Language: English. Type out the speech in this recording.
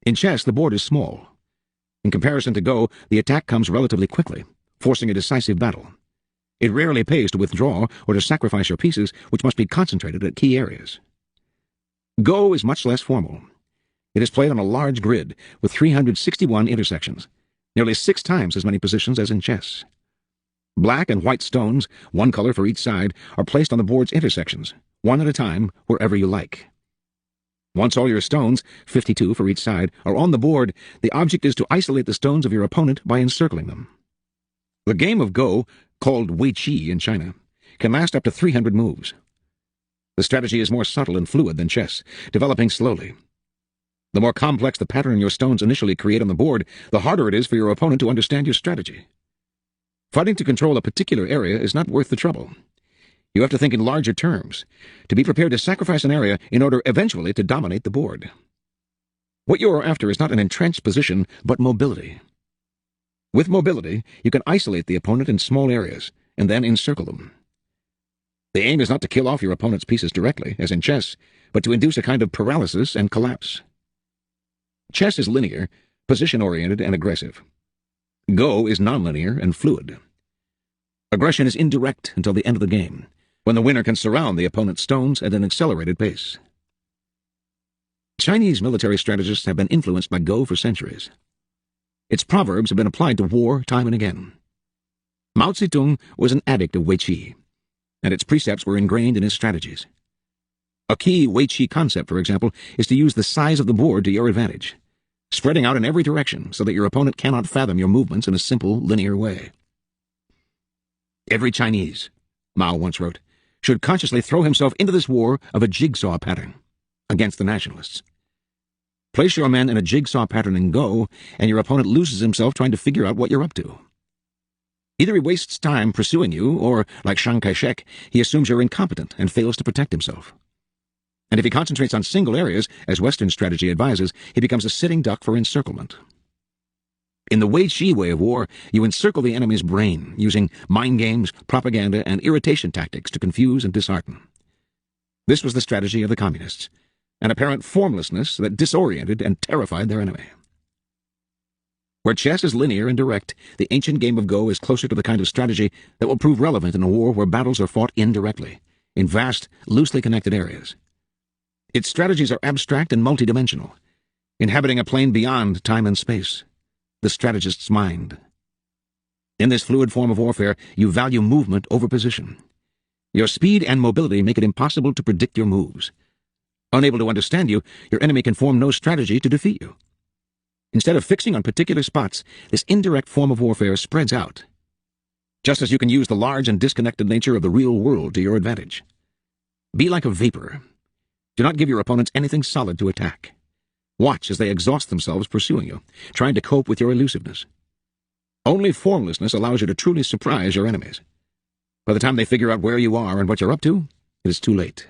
In chess, the board is small. In comparison to Go, the attack comes relatively quickly, forcing a decisive battle. It rarely pays to withdraw or to sacrifice your pieces, which must be concentrated at key areas. Go is much less formal. It is played on a large grid with 361 intersections, nearly 6 times as many positions as in chess. Black and white stones, one color for each side, are placed on the board's intersections, one at a time, wherever you like. Once all your stones, 52 for each side, are on the board, the object is to isolate the stones of your opponent by encircling them. The game of Go, called Weiqi in China, can last up to 300 moves. The strategy is more subtle and fluid than chess, developing slowly. The more complex the pattern your stones initially create on the board, the harder it is for your opponent to understand your strategy. Fighting to control a particular area is not worth the trouble. You have to think in larger terms, to be prepared to sacrifice an area in order eventually to dominate the board. What you are after is not an entrenched position, but mobility. With mobility, you can isolate the opponent in small areas, and then encircle them. The aim is not to kill off your opponent's pieces directly, as in chess, but to induce a kind of paralysis and collapse. Chess is linear, position-oriented, and aggressive. Go is nonlinear and fluid. Aggression is indirect until the end of the game, when the winner can surround the opponent's stones at an accelerated pace. Chinese military strategists have been influenced by Go for centuries. Its proverbs have been applied to war time and again. Mao Zedong was an addict of Weiqi, and its precepts were ingrained in his strategies. A key Weiqi concept, for example, is to use the size of the board to your advantage, spreading out in every direction so that your opponent cannot fathom your movements in a simple, linear way. Every Chinese, Mao once wrote, should consciously throw himself into this war of a jigsaw pattern against the nationalists. Place your men in a jigsaw pattern in Go, and your opponent loses himself trying to figure out what you're up to. Either he wastes time pursuing you, or, like Chiang Kai-shek, he assumes you're incompetent and fails to protect himself. And if he concentrates on single areas, as Western strategy advises, he becomes a sitting duck for encirclement. In the Weiqi way of war, you encircle the enemy's brain, using mind games, propaganda, and irritation tactics to confuse and dishearten. This was the strategy of the communists, an apparent formlessness that disoriented and terrified their enemy. Where chess is linear and direct, the ancient game of Go is closer to the kind of strategy that will prove relevant in a war where battles are fought indirectly, in vast, loosely connected areas. Its strategies are abstract and multidimensional, inhabiting a plane beyond time and space, the strategist's mind. In this fluid form of warfare, you value movement over position. Your speed and mobility make it impossible to predict your moves. Unable to understand you, your enemy can form no strategy to defeat you. Instead of fixing on particular spots, this indirect form of warfare spreads out, just as you can use the large and disconnected nature of the real world to your advantage. Be like a vapor. Do not give your opponents anything solid to attack. Watch as they exhaust themselves pursuing you, trying to cope with your elusiveness. Only formlessness allows you to truly surprise your enemies. By the time they figure out where you are and what you're up to, it is too late.